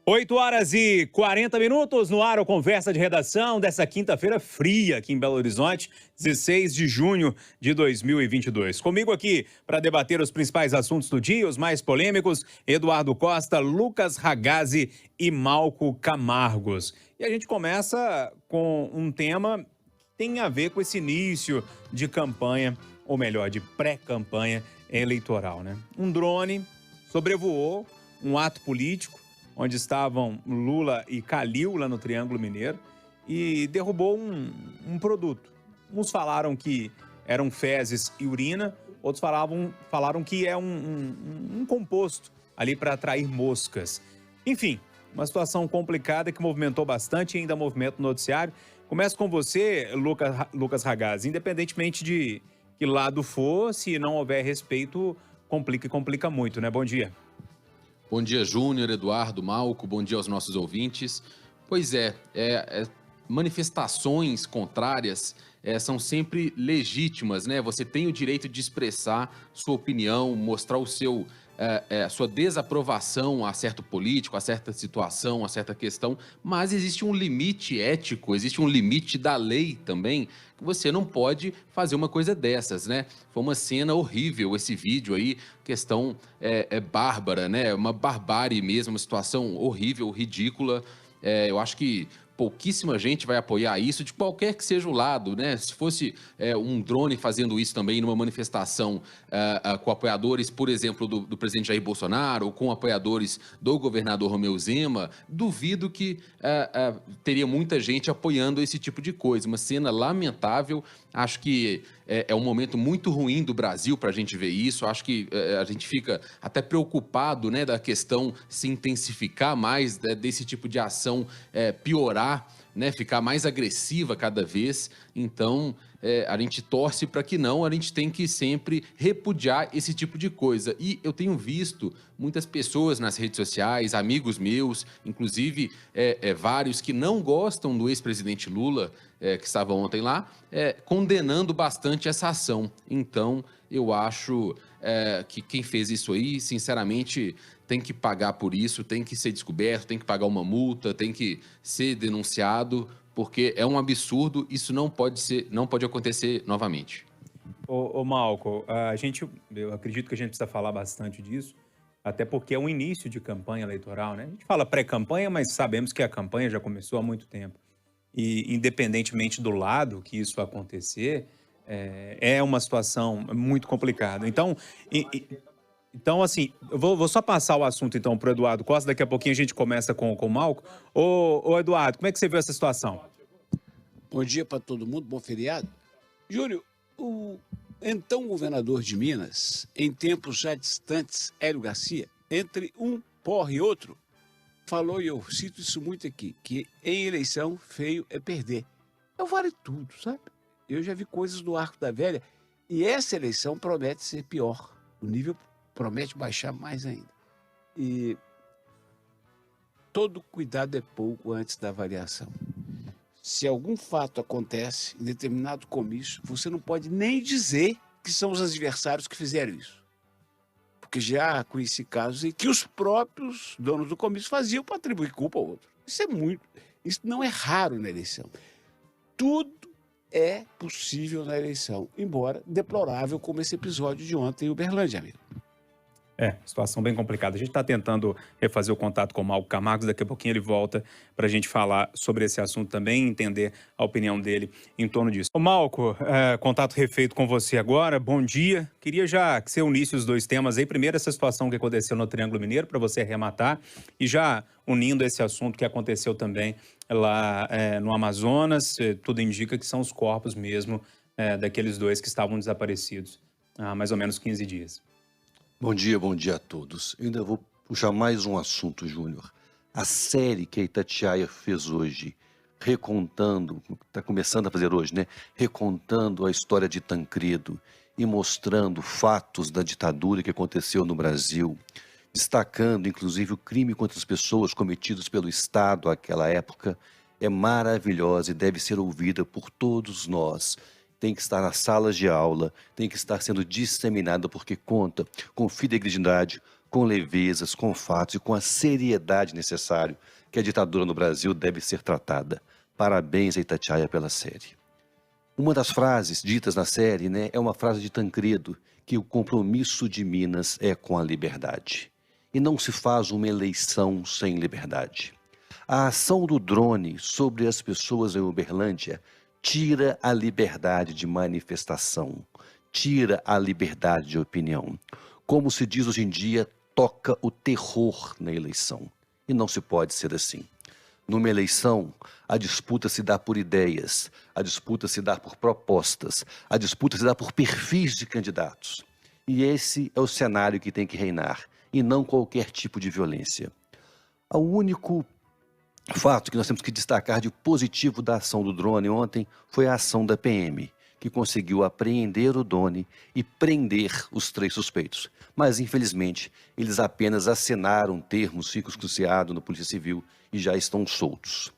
8h40 no ar, o Conversa de Redação dessa quinta-feira fria aqui em Belo Horizonte, 16 de junho de 2022. Comigo aqui para debater os principais assuntos do dia, os mais polêmicos, Eduardo Costa, Lucas Ragazzi e Malco Camargos. E a gente começa com um tema que tem a ver com esse início de campanha, ou melhor, de pré-campanha eleitoral, né? Um drone sobrevoou um ato político onde estavam Lula e Calil, lá no Triângulo Mineiro, e derrubou um produto. Uns falaram que eram fezes e urina, outros falaram que é um composto ali para atrair moscas. Enfim, uma situação complicada que movimentou bastante e ainda movimenta o noticiário. Começo com você, Lucas Ragazzi. Independentemente de que lado for, se não houver respeito, complica muito, né? Bom dia. Bom dia, Júnior, Eduardo, Malco, bom dia aos nossos ouvintes. Pois manifestações contrárias são sempre legítimas, né? Você tem o direito de expressar sua opinião, mostrar sua desaprovação a certo político, a certa situação, a certa questão, mas existe um limite ético, existe um limite da lei também, que você não pode fazer uma coisa dessas, né? Foi uma cena horrível esse vídeo aí, questão bárbara, né? Uma barbárie mesmo, uma situação horrível, ridícula. Eu acho que pouquíssima gente vai apoiar isso, de qualquer que seja o lado, né? Se fosse um drone fazendo isso também numa manifestação com apoiadores, por exemplo, do presidente Jair Bolsonaro, ou com apoiadores do governador Romeu Zema, duvido que teria muita gente apoiando esse tipo de coisa. Uma cena lamentável. Acho que é um momento muito ruim do Brasil para a gente ver isso. Acho que a gente fica até preocupado, né, da questão se intensificar mais, desse tipo de ação piorar, né, ficar mais agressiva cada vez. Então, a gente torce para que não, a gente tem que sempre repudiar esse tipo de coisa. E eu tenho visto muitas pessoas nas redes sociais, amigos meus, inclusive vários que não gostam do ex-presidente Lula, que estava ontem lá, condenando bastante essa ação. Então, eu acho que quem fez isso aí, sinceramente, tem que pagar por isso, tem que ser descoberto, tem que pagar uma multa, tem que ser denunciado, porque é um absurdo, isso não pode acontecer novamente. Ô Malco, eu acredito que a gente precisa falar bastante disso, até porque é um início de campanha eleitoral, né? A gente fala pré-campanha, mas sabemos que a campanha já começou há muito tempo. E independentemente do lado que isso acontecer, é uma situação muito complicada. Então, assim, eu vou só passar o assunto então para o Eduardo Costa, daqui a pouquinho a gente começa com o Malco. Ô Eduardo, como é que você viu essa situação? Bom dia para todo mundo, bom feriado. Júlio, o então governador de Minas, em tempos já distantes, Hélio Garcia, entre um porre e outro, falou, e eu cito isso muito aqui, que em eleição feio é perder. Vale tudo, sabe? Eu já vi coisas do Arco da Velha e essa eleição promete ser pior. O nível promete baixar mais ainda. E todo cuidado é pouco antes da avaliação. Se algum fato acontece em determinado comício, você não pode nem dizer que são os adversários que fizeram isso. Porque já conheci casos em que os próprios donos do comício faziam para atribuir culpa ao outro. Isso não é raro na eleição. Tudo é possível na eleição, embora deplorável como esse episódio de ontem em Uberlândia, amigo. Situação bem complicada. A gente está tentando refazer o contato com o Malco Camargos, daqui a pouquinho ele volta para a gente falar sobre esse assunto também, entender a opinião dele em torno disso. Ô Malco, contato refeito com você agora, bom dia. Queria já que você unisse os dois temas aí, primeiro essa situação que aconteceu no Triângulo Mineiro, para você arrematar, e já unindo esse assunto que aconteceu também lá no Amazonas, tudo indica que são os corpos mesmo daqueles dois que estavam desaparecidos há mais ou menos 15 dias. Bom dia a todos. Eu ainda vou puxar mais um assunto, Júnior. A série que a Itatiaia fez hoje, está começando a fazer hoje, né? Recontando a história de Tancredo e mostrando fatos da ditadura que aconteceu no Brasil, destacando inclusive o crime contra as pessoas cometidos pelo Estado naquela época, é maravilhosa e deve ser ouvida por todos nós. Tem que estar nas salas de aula, tem que estar sendo disseminada porque conta com fidedignidade, com levezas, com fatos e com a seriedade necessária que a ditadura no Brasil deve ser tratada. Parabéns a Itatiaia pela série. Uma das frases ditas na série, né, é uma frase de Tancredo, que o compromisso de Minas é com a liberdade. E não se faz uma eleição sem liberdade. A ação do drone sobre as pessoas em Uberlândia tira a liberdade de manifestação, tira a liberdade de opinião. Como se diz hoje em dia, toca o terror na eleição. E não se pode ser assim. Numa eleição, a disputa se dá por ideias, a disputa se dá por propostas, a disputa se dá por perfis de candidatos. E esse é o cenário que tem que reinar, e não qualquer tipo de violência. O único fato que nós temos que destacar de positivo da ação do drone ontem foi a ação da PM, que conseguiu apreender o drone e prender os 3 suspeitos. Mas, infelizmente, eles apenas assinaram termos circunstanciados na Polícia Civil e já estão soltos.